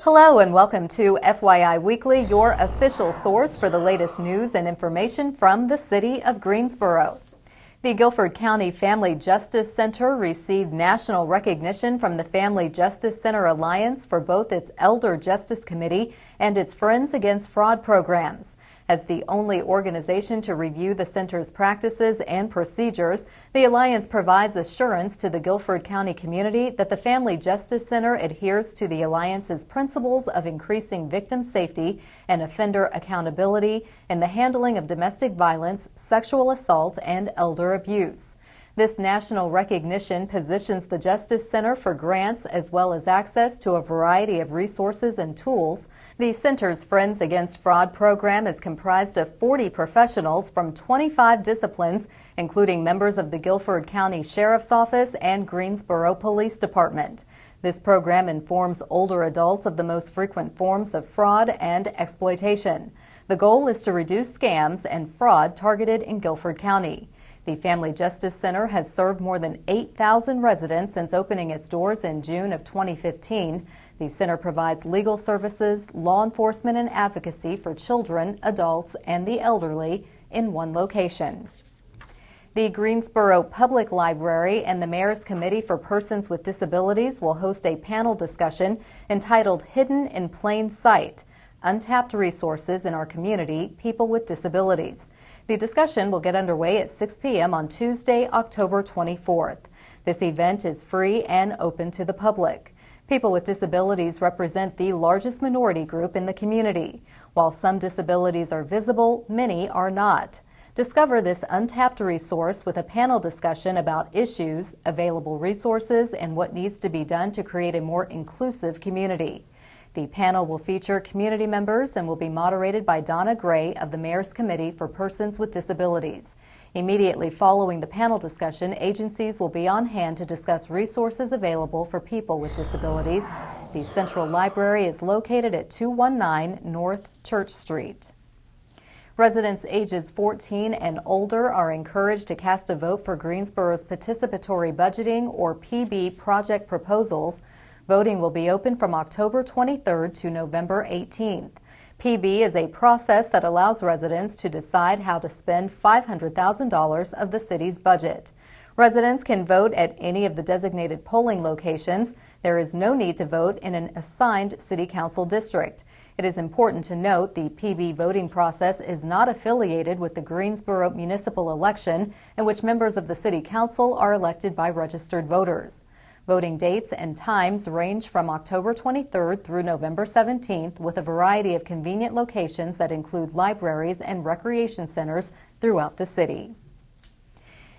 Hello and welcome to FYI Weekly, your official source for the latest news and information from the city of Greensboro. The Guilford County Family Justice Center received national recognition from the Family Justice Center Alliance for both its Elder Justice Committee and its Friends Against Fraud programs. As the only organization to review the center's practices and procedures, the Alliance provides assurance to the Guilford County community that the Family Justice Center adheres to the Alliance's principles of increasing victim safety and offender accountability in the handling of domestic violence, sexual assault, and elder abuse. This national recognition positions the Justice Center for grants as well as access to a variety of resources and tools. The center's Friends Against Fraud program is comprised of 40 professionals from 25 disciplines, including members of the Guilford County Sheriff's Office and Greensboro Police Department. This program informs older adults of the most frequent forms of fraud and exploitation. The goal is to reduce scams and fraud targeted in Guilford County. The Family Justice Center has served more than 8,000 residents since opening its doors in June of 2015. The center provides legal services, law enforcement, and advocacy for children, adults, and the elderly in one location. The Greensboro Public Library and the Mayor's Committee for Persons with Disabilities will host a panel discussion entitled Hidden in Plain Sight: Untapped Resources in Our Community, People with Disabilities. The discussion will get underway at 6 p.m. on Tuesday, October 24th. This event is free and open to the public. People with disabilities represent the largest minority group in the community. While some disabilities are visible, many are not. Discover this untapped resource with a panel discussion about issues, available resources, and what needs to be done to create a more inclusive community. The panel will feature community members and will be moderated by Donna Gray of the Mayor's Committee for Persons with Disabilities. Immediately following the panel discussion, agencies will be on hand to discuss resources available for people with disabilities. The Central Library is located at 219 North Church Street. Residents ages 14 and older are encouraged to cast a vote for Greensboro's Participatory Budgeting, or PB, project proposals. Voting will be open from October 23rd to November 18th. PB is a process that allows residents to decide how to spend $500,000 of the city's budget. Residents can vote at any of the designated polling locations. There is no need to vote in an assigned city council district. It is important to note the PB voting process is not affiliated with the Greensboro municipal election, in which members of the city council are elected by registered voters. Voting dates and times range from October 23rd through November 17th, with a variety of convenient locations that include libraries and recreation centers throughout the city.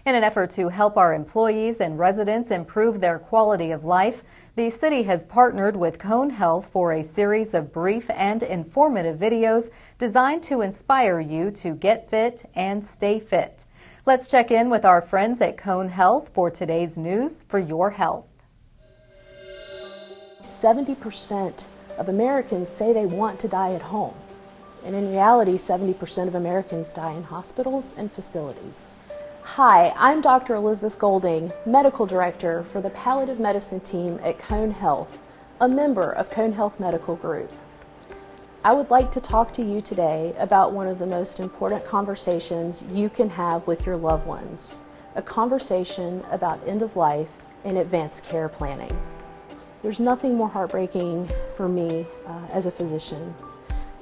In an effort to help our employees and residents improve their quality of life, the city has partnered with Cone Health for a series of brief and informative videos designed to inspire you to get fit and stay fit. Let's check in with our friends at Cone Health for today's news for your health. 70% of Americans say they want to die at home, and in reality 70% of Americans die in hospitals and facilities. Hi, I'm Dr. Elizabeth Golding, Medical Director for the Palliative Medicine team at Cone Health, a member of Cone Health Medical Group. I would like to talk to you today about one of the most important conversations you can have with your loved ones, a conversation about end of life and advanced care planning. There's nothing more heartbreaking for me as a physician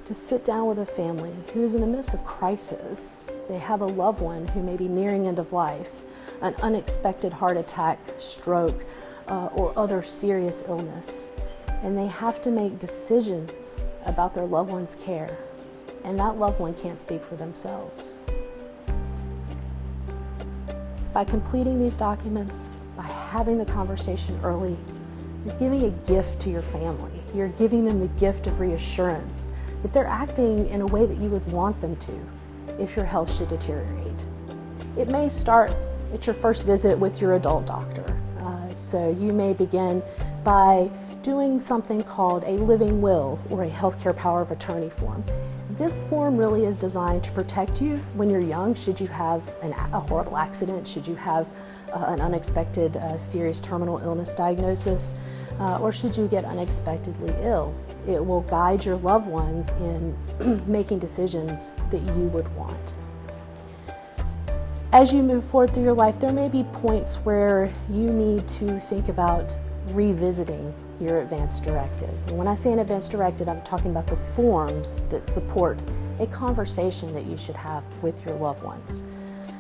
to sit down with a family who is in the midst of crisis. They have a loved one who may be nearing end of life, an unexpected heart attack, stroke, or other serious illness, and they have to make decisions about their loved one's care, and that loved one can't speak for themselves. By completing these documents, by having the conversation early, you're giving a gift to your family. You're giving them the gift of reassurance that they're acting in a way that you would want them to if your health should deteriorate. It may start at your first visit with your adult doctor. So you may begin by doing something called a living will or a healthcare power of attorney form. This form really is designed to protect you when you're young, should you have a horrible accident, should you have an unexpected serious terminal illness diagnosis. or should you get unexpectedly ill. It will guide your loved ones in making decisions that you would want. As you move forward through your life, there may be points where you need to think about revisiting your advance directive. And when I say an advance directive, I'm talking about the forms that support a conversation that you should have with your loved ones.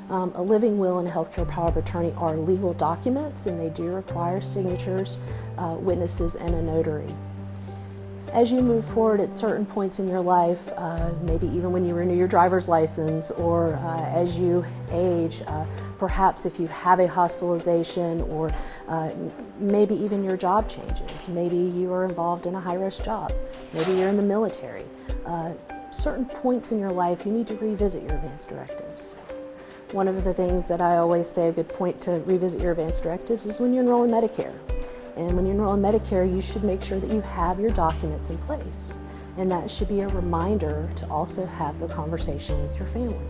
A living will and a healthcare power of attorney are legal documents, and they do require signatures, witnesses, and a notary. As you move forward at certain points in your life, maybe even when you renew your driver's license, or as you age, perhaps if you have a hospitalization, or maybe even your job changes. Maybe you are involved in a high-risk job. Maybe you're in the military. Certain points in your life, you need to revisit your advance directives. One of the things that I always say, a good point to revisit your advance directives, is when you enroll in Medicare. And when you enroll in Medicare, you should make sure that you have your documents in place. And that should be a reminder to also have the conversation with your family.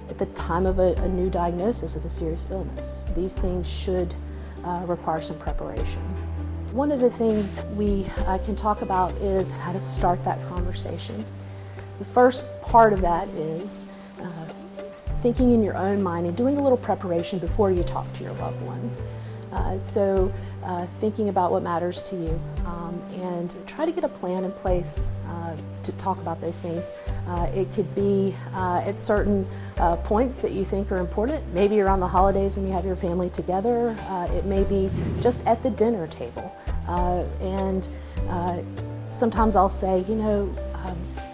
At the time of a new diagnosis of a serious illness, these things should require some preparation. One of the things we can talk about is how to start that conversation. The first part of that is thinking in your own mind and doing a little preparation before you talk to your loved ones. Thinking about what matters to you, and try to get a plan in place to talk about those things. It could be at certain points that you think are important, maybe around the holidays when you have your family together. It may be just at the dinner table. Sometimes I'll say,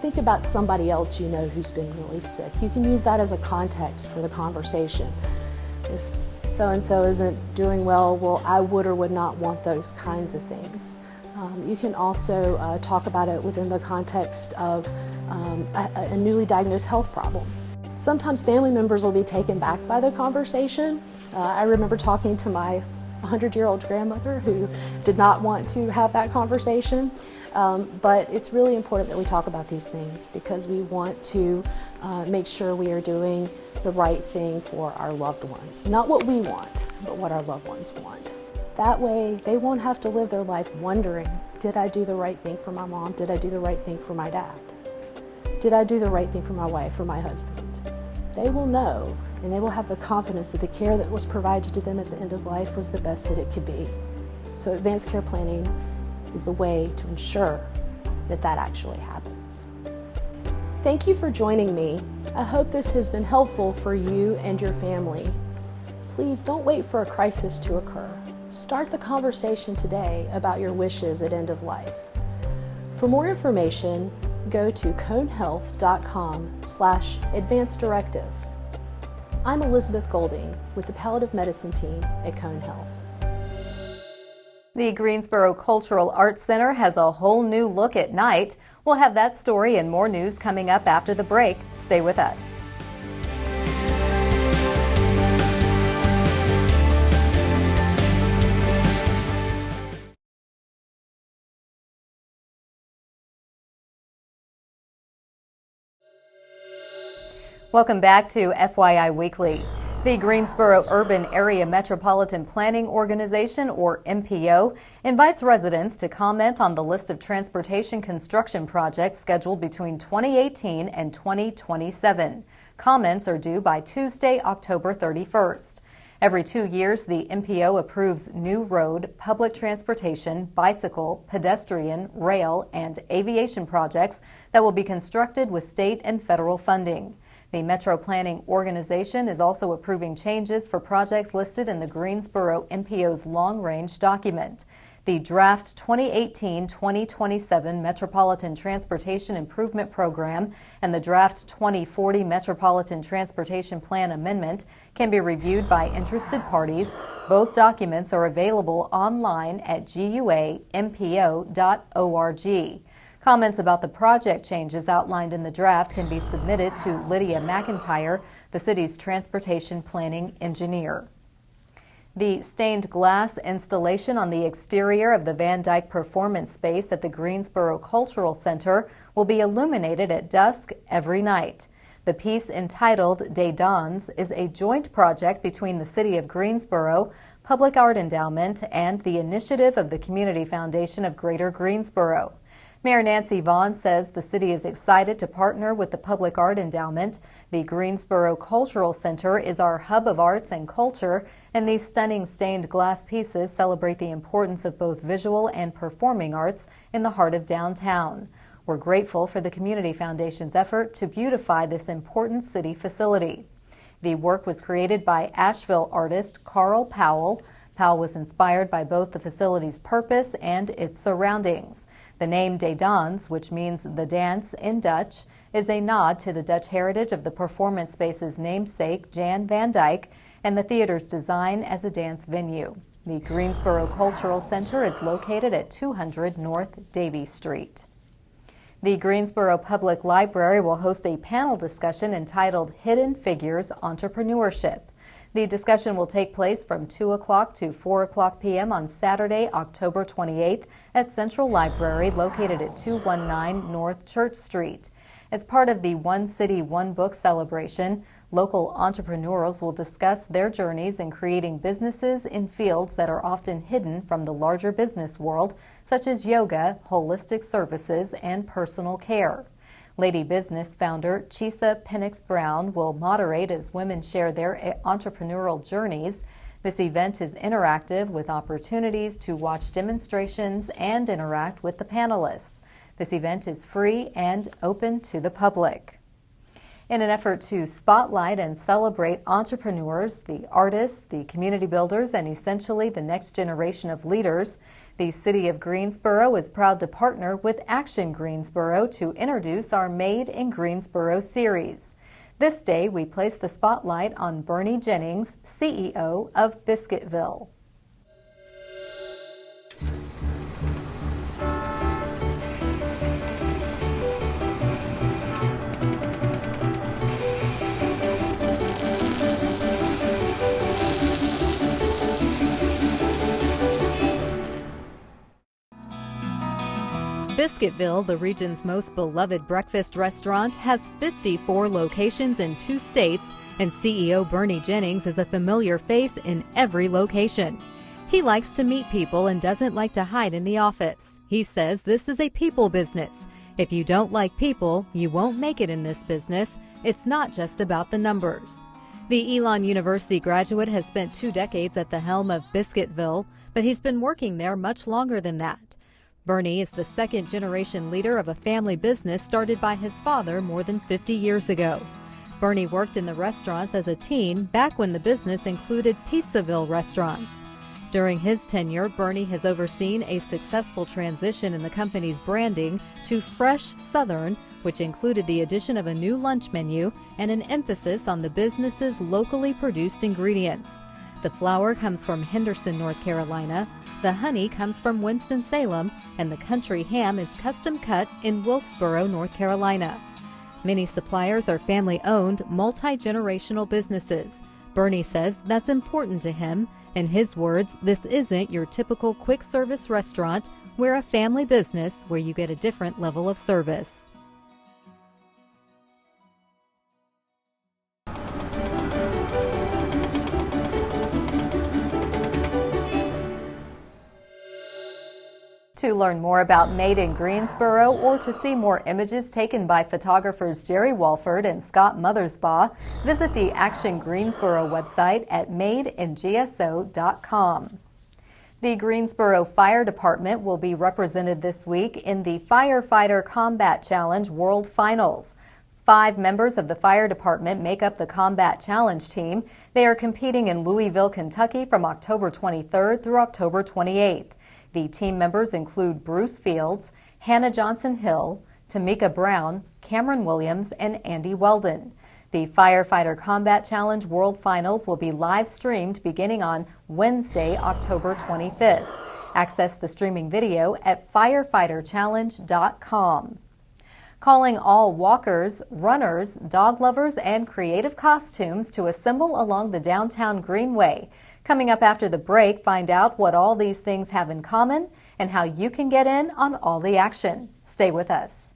think about somebody else you know who's been really sick. You can use that as a context for the conversation. If so-and-so isn't doing well, I would or would not want those kinds of things. You can also talk about it within the context of a newly diagnosed health problem. Sometimes family members will be taken back by the conversation. I remember talking to my 100-year-old grandmother who did not want to have that conversation. But it's really important that we talk about these things because we want to make sure we are doing the right thing for our loved ones. Not what we want, but what our loved ones want. That way, they won't have to live their life wondering, did I do the right thing for my mom? Did I do the right thing for my dad? Did I do the right thing for my wife or my husband? They will know, and they will have the confidence that the care that was provided to them at the end of life was the best that it could be. So advanced care planning is the way to ensure that that actually happens. Thank you for joining me. I hope this has been helpful for you and your family. Please don't wait for a crisis to occur. Start the conversation today about your wishes at end of life. For more information, go to conehealth.com/advanced directive. I'm Elizabeth Golding with the Palliative Medicine team at Cone Health. The Greensboro Cultural Arts Center has a whole new look at night. We'll have that story and more news coming up after the break. Stay with us. Welcome back to FYI Weekly. The Greensboro Urban Area Metropolitan Planning Organization, or MPO, invites residents to comment on the list of transportation construction projects scheduled between 2018 and 2027. Comments are due by Tuesday, October 31st. Every 2 years, the MPO approves new road, public transportation, bicycle, pedestrian, rail, and aviation projects that will be constructed with state and federal funding. The Metro Planning Organization is also approving changes for projects listed in the Greensboro MPO's long-range document. The draft 2018-2027 Metropolitan Transportation Improvement Program and the draft 2040 Metropolitan Transportation Plan Amendment can be reviewed by interested parties. Both documents are available online at guampo.org. Comments about the project changes outlined in the draft can be submitted to Lydia McIntyre, the city's transportation planning engineer. The stained glass installation on the exterior of the Van Dyke Performance Space at the Greensboro Cultural Center will be illuminated at dusk every night. The piece, entitled Day Dawns, is a joint project between the City of Greensboro, Public Art Endowment, and the initiative of the Community Foundation of Greater Greensboro. Mayor Nancy Vaughn says the city is excited to partner with the Public Art Endowment. The Greensboro Cultural Center is our hub of arts and culture, and these stunning stained glass pieces celebrate the importance of both visual and performing arts in the heart of downtown. We're grateful for the Community Foundation's effort to beautify this important city facility. The work was created by Asheville artist Carl Powell. Powell was inspired by both the facility's purpose and its surroundings. The name De Dans, which means the dance in Dutch, is a nod to the Dutch heritage of the performance space's namesake, Jan van Dyke, and the theater's design as a dance venue. The Greensboro Cultural Center is located at 200 North Davie Street. The Greensboro Public Library will host a panel discussion entitled Hidden Figures Entrepreneurship. The discussion will take place from 2 o'clock to 4 o'clock p.m. on Saturday, October 28th at Central Library, located at 219 North Church Street. As part of the One City, One Book celebration, local entrepreneurs will discuss their journeys in creating businesses in fields that are often hidden from the larger business world, such as yoga, holistic services, and personal care. Lady Business founder Chisa Penix Brown will moderate as women share their entrepreneurial journeys. This event is interactive with opportunities to watch demonstrations and interact with the panelists. This event is free and open to the public. In an effort to spotlight and celebrate entrepreneurs, the artists, the community builders, and essentially the next generation of leaders, the City of Greensboro is proud to partner with Action Greensboro to introduce our Made in Greensboro series. This day, we place the spotlight on Bernie Jennings, CEO of Biscuitville. Biscuitville, the region's most beloved breakfast restaurant, has 54 locations in 2 states, and CEO Bernie Jennings is a familiar face in every location. He likes to meet people and doesn't like to hide in the office. He says this is a people business. If you don't like people, you won't make it in this business. It's not just about the numbers. The Elon University graduate has spent 2 decades at the helm of Biscuitville, but he's been working there much longer than that. Bernie is the second-generation leader of a family business started by his father more than 50 years ago. Bernie worked in the restaurants as a teen back when the business included Pizzaville restaurants. During his tenure, Bernie has overseen a successful transition in the company's branding to Fresh Southern, which included the addition of a new lunch menu and an emphasis on the business's locally produced ingredients. The flour comes from Henderson, North Carolina, the honey comes from Winston-Salem, and the country ham is custom cut in Wilkesboro, North Carolina. Many suppliers are family-owned, multi-generational businesses. Bernie says that's important to him. In his words, this isn't your typical quick-service restaurant. We're a family business where you get a different level of service. To learn more about Made in Greensboro or to see more images taken by photographers Jerry Walford and Scott Mothersbaugh, visit the Action Greensboro website at madeingso.com. The Greensboro Fire Department will be represented this week in the Firefighter Combat Challenge World Finals. 5 members of the fire department make up the Combat Challenge team. They are competing in Louisville, Kentucky from October 23rd through October 28th. The team members include Bruce Fields, Hannah Johnson-Hill, Tamika Brown, Cameron Williams, and Andy Weldon. The Firefighter Combat Challenge World Finals will be live streamed beginning on Wednesday, October 25th. Access the streaming video at firefighterchallenge.com. Calling all walkers, runners, dog lovers, and creative costumes to assemble along the downtown Greenway. Coming up after the break, find out what all these things have in common and how you can get in on all the action. Stay with us.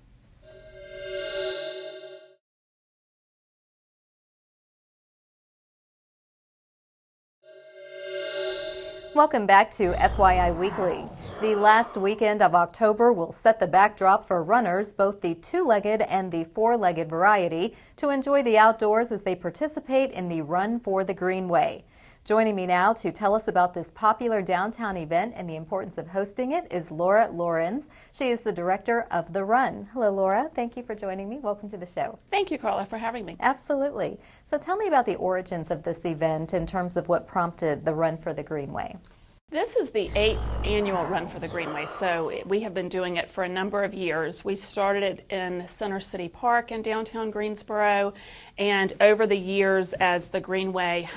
Welcome back to FYI Weekly. The last weekend of October will set the backdrop for runners, both the two-legged and the four-legged variety, to enjoy the outdoors as they participate in the Run for the Greenway. Joining me now to tell us about this popular downtown event and the importance of hosting it is Laura Lorenz. She is the director of the run. Hello, Laura. Thank you for joining me. Welcome to the show. Thank you, Carla, for having me. Absolutely. So tell me about the origins of this event in terms of what prompted the Run for the Greenway. This is the 8th annual Run for the Greenway, so we have been doing it for a number of years. We started it in Center City Park in downtown Greensboro, and over the years as the Greenway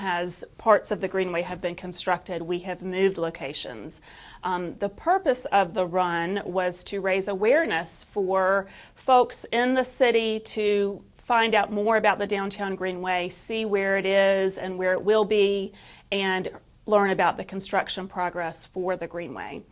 parts of the Greenway have been constructed, we have moved locations. The purpose of the run was to raise awareness for folks in the city to find out more about the downtown Greenway, see where it is and where it will be, and learn about the construction progress for the Greenway.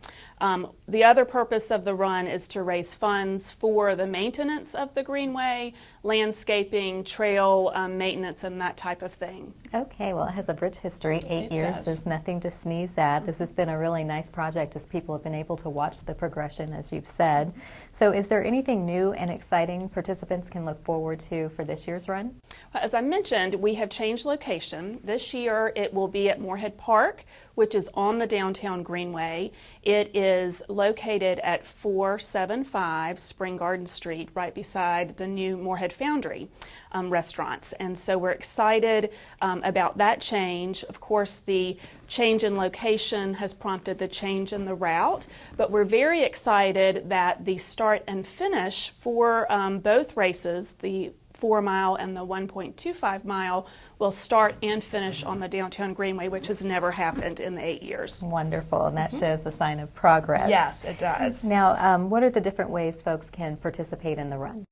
The other purpose of the run is to raise funds for the maintenance of the Greenway, landscaping, trail maintenance, and that type of thing. Okay, well, it has a rich history. 8 years is nothing to sneeze at. This has been a really nice project as people have been able to watch the progression, as you've said. So is there anything new and exciting participants can look forward to for this year's run? Well, as I mentioned, we have changed location. This year it will be at Moorhead Park, which is on the downtown Greenway. It is located at 475 Spring Garden Street, right beside the new Moorhead Foundry restaurants. And so we're excited about that change. Of course, the change in location has prompted the change in the route, but we're very excited that the start and finish for both races, the 4 mile and the 1.25 mile, will start and finish on the downtown Greenway, which has never happened in the 8 years. Wonderful, and that shows the sign of progress. Yes, it does. Now, what are the different ways folks can participate in the run?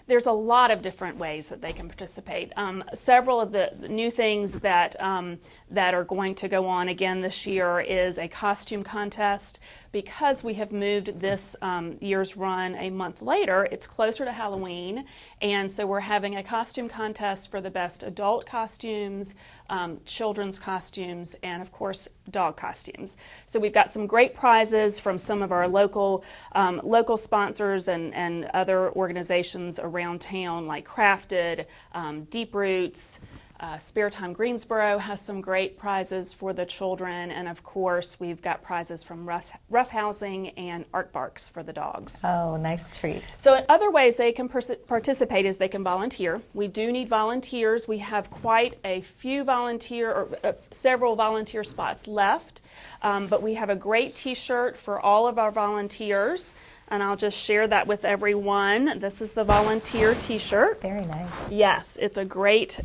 There's a lot of different ways that they can participate. Several of the new things that are going to go on again this year is a costume contest. Because we have moved this year's run a month later, it's closer to Halloween, and so we're having a costume contest for the best adult costumes, children's costumes, and of course dog costumes. So we've got some great prizes from some of our local sponsors and other organizations around town, like Crafted, Deep Roots. Spare Time Greensboro has some great prizes for the children, and of course we've got prizes from Rough Housing and Art Barks for the dogs. Oh, nice treats. So other ways they can participate is they can volunteer. We do need volunteers. We have quite a few several volunteer spots left, but we have a great t-shirt for all of our volunteers. And I'll just share that with everyone. This is the volunteer t-shirt. Very nice. Yes, it's a great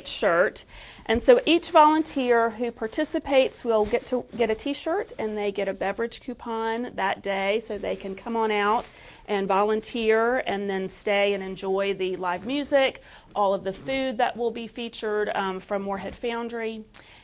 shirt. And so each volunteer who participates will get a t-shirt, and they get a beverage coupon that day, so they can come on out and volunteer and then stay and enjoy the live music, all of the food that will be featured from Moorhead Foundry.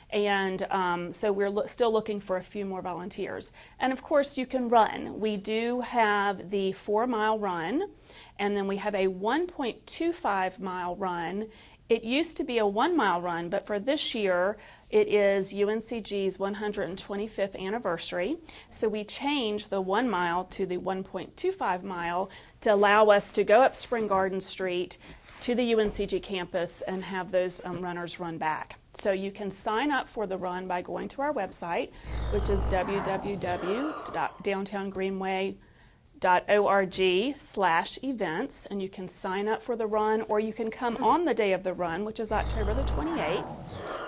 And so we're still looking for a few more volunteers. And of course you can run. We do have the 4 mile run, and then we have a 1.25 mile run. It used to be a 1 mile run, but for this year it is UNCG's 125th anniversary. So we changed the 1 mile to the 1.25 mile to allow us to go up Spring Garden Street to the UNCG campus and have those runners run back. So you can sign up for the run by going to our website, which is www.downtowngreenway.org/events, and you can sign up for the run, or you can come on the day of the run, which is October the 28th,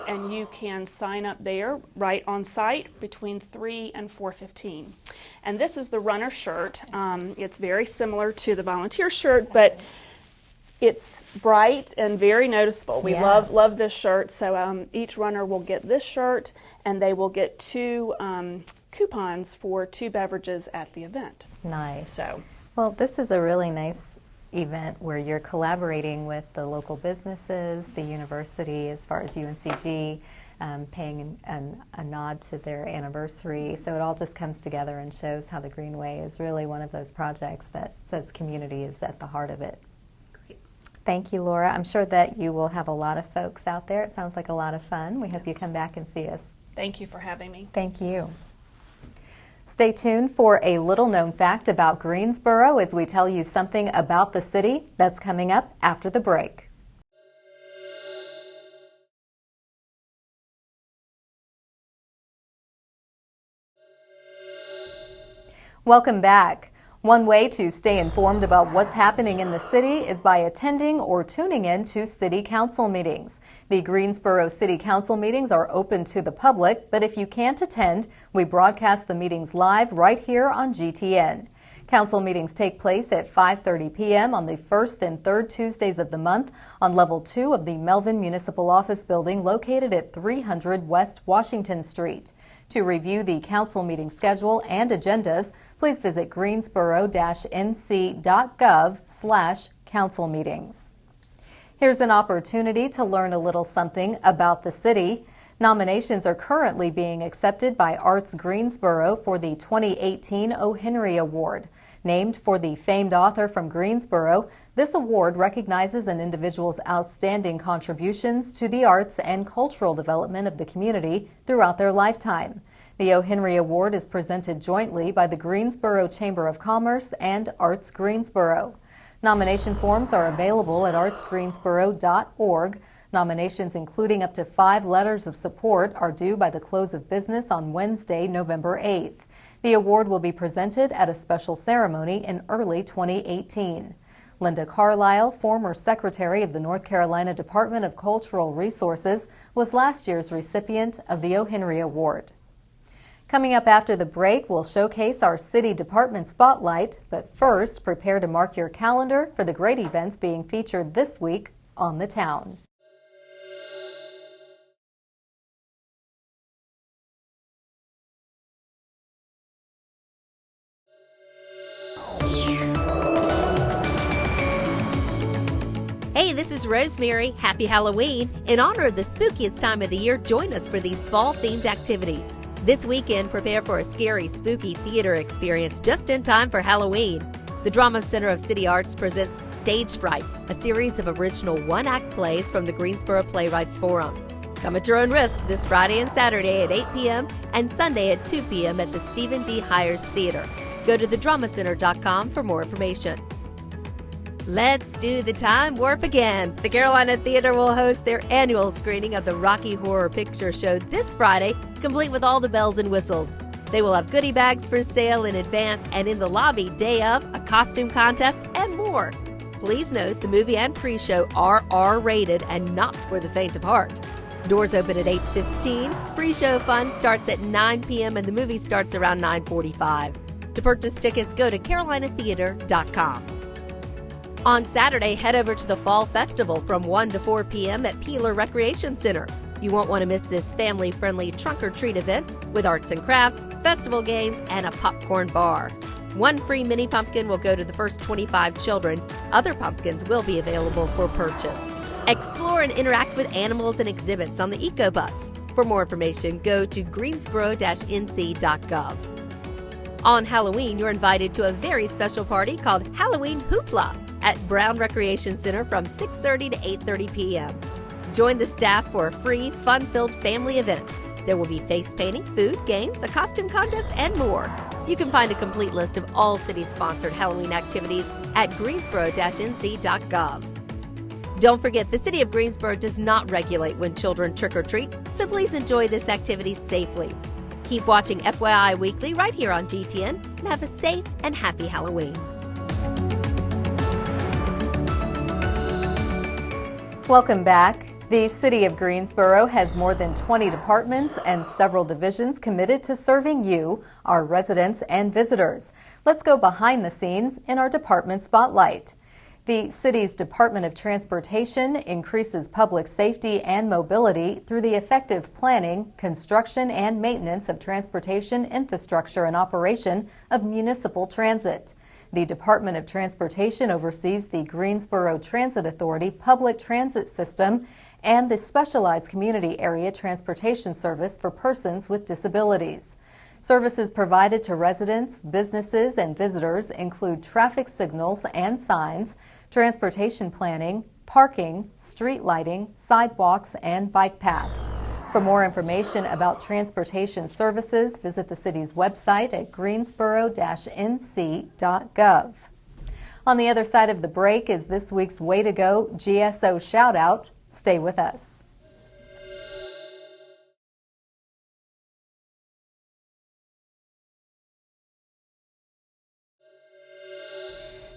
and you can sign up there right on site between 3 and 4:15. And this is the runner shirt. It's very similar to the volunteer shirt, but it's bright and very noticeable. We love this shirt. So each runner will get this shirt, and they will get 2 coupons for 2 beverages at the event. Nice. Well, this is a really nice event where you're collaborating with the local businesses, the university, as far as UNCG, paying a nod to their anniversary. So it all just comes together and shows how the Greenway is really one of those projects that says community is at the heart of it. Thank you, Laura. I'm sure that you will have a lot of folks out there. It sounds like a lot of fun. We hope you come back and see us. Thank you for having me. Thank you. Stay tuned for a little-known fact about Greensboro as we tell you something about the city that's coming up after the break. Welcome back. One way to stay informed about what's happening in the city is by attending or tuning in to city council meetings. The Greensboro City Council meetings are open to the public, but if you can't attend, we broadcast the meetings live right here on GTN. Council meetings take place at 5:30 p.m. on the first and third Tuesdays of the month on Level 2 of the Melvin Municipal Office Building located at 300 West Washington Street. To review the council meeting schedule and agendas, please visit greensboro-nc.gov/council meetings. Here's an opportunity to learn a little something about the city. Nominations are currently being accepted by Arts Greensboro for the 2018 O. Henry Award. Named for the famed author from Greensboro, this award recognizes an individual's outstanding contributions to the arts and cultural development of the community throughout their lifetime. The O. Henry Award is presented jointly by the Greensboro Chamber of Commerce and Arts Greensboro. Nomination forms are available at artsgreensboro.org. Nominations including up to 5 letters of support are due by the close of business on Wednesday, November 8th. The award will be presented at a special ceremony in early 2018. Linda Carlisle, former secretary of the North Carolina Department of Cultural Resources, was last year's recipient of the O. Henry Award. Coming up after the break, we'll showcase our city department spotlight, but first, prepare to mark your calendar for the great events being featured this week on the town. Hey, this is Rosemary. Happy Halloween. In honor of the spookiest time of the year, join us for these fall-themed activities. This weekend, prepare for a scary, spooky theater experience just in time for Halloween. The Drama Center of City Arts presents Stage Fright, a series of original one-act plays from the Greensboro Playwrights Forum. Come at your own risk this Friday and Saturday at 8 p.m. and Sunday at 2 p.m. at the Stephen D. Hires Theater. Go to thedramascenter.com for more information. Let's do the time warp again. The Carolina Theater will host their annual screening of the Rocky Horror Picture Show this Friday, complete with all the bells and whistles. They will have goodie bags for sale in advance and in the lobby day of, a costume contest, and more. Please note the movie and pre-show are R-rated and not for the faint of heart. Doors open at 8:15. Pre-show fun starts at 9 p.m. and the movie starts around 9:45. To purchase tickets, go to carolinatheater.com. On Saturday, head over to the Fall Festival from 1 to 4 p.m. at Peeler Recreation Center. You won't want to miss this family-friendly trunk-or-treat event with arts and crafts, festival games, and a popcorn bar. One free mini pumpkin will go to the first 25 children. Other pumpkins will be available for purchase. Explore and interact with animals and exhibits on the EcoBus. For more information, go to greensboro-nc.gov. On Halloween, you're invited to a very special party called Halloween Hoopla at Brown Recreation Center from 6:30 to 8:30 p.m. Join the staff for a free, fun-filled family event. There will be face painting, food, games, a costume contest, and more. You can find a complete list of all city-sponsored Halloween activities at greensboro-nc.gov. Don't forget, the City of Greensboro does not regulate when children trick-or-treat, so please enjoy this activity safely. Keep watching FYI Weekly right here on GTN and have a safe and happy Halloween. Welcome back. The City of Greensboro has more than 20 departments and several divisions committed to serving you, our residents and visitors. Let's go behind the scenes in our department spotlight. The city's Department of Transportation increases public safety and mobility through the effective planning, construction, and maintenance of transportation infrastructure and operation of municipal transit. The Department of Transportation oversees the Greensboro Transit Authority public transit system and the Specialized Community Area Transportation Service for persons with disabilities. Services provided to residents, businesses, and visitors include traffic signals and signs, transportation planning, parking, street lighting, sidewalks, and bike paths. For more information about transportation services, visit the city's website at greensboro-nc.gov. On the other side of the break is this week's Way to Go GSO shout out. Stay with us.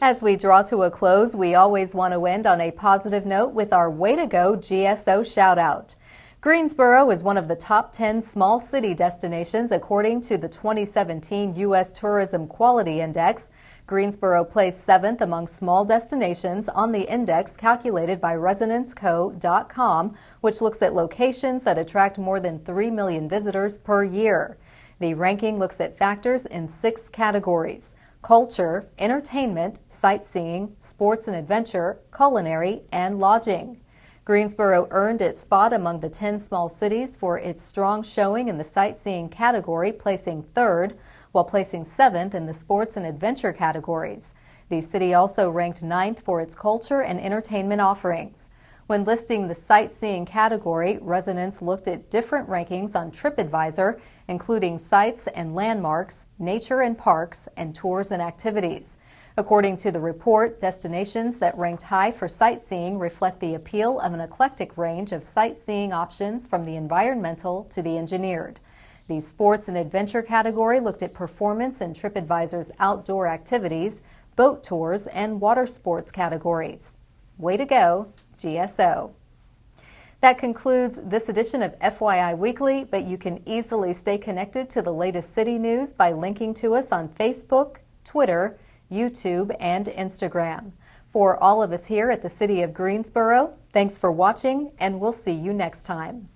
As we draw to a close, we always want to end on a positive note with our Way to Go GSO shout out. Greensboro is one of the top 10 small city destinations according to the 2017 U.S. Tourism Quality Index. Greensboro placed 7th among small destinations on the index calculated by ResidenceCo.com, which looks at locations that attract more than 3 million visitors per year. The ranking looks at factors in 6 categories: culture, entertainment, sightseeing, sports and adventure, culinary, and lodging. Greensboro earned its spot among the 10 small cities for its strong showing in the sightseeing category, placing 3rd, while placing 7th in the sports and adventure categories. The city also ranked 9th for its culture and entertainment offerings. When listing the sightseeing category, residents looked at different rankings on TripAdvisor, including sites and landmarks, nature and parks, and tours and activities. According to the report, destinations that ranked high for sightseeing reflect the appeal of an eclectic range of sightseeing options from the environmental to the engineered. The sports and adventure category looked at performance in TripAdvisor's outdoor activities, boat tours, and water sports categories. Way to go, GSO. That concludes this edition of FYI Weekly, but you can easily stay connected to the latest city news by linking to us on Facebook, Twitter, YouTube, and Instagram. For all of us here at the City of Greensboro, thanks for watching, and we'll see you next time.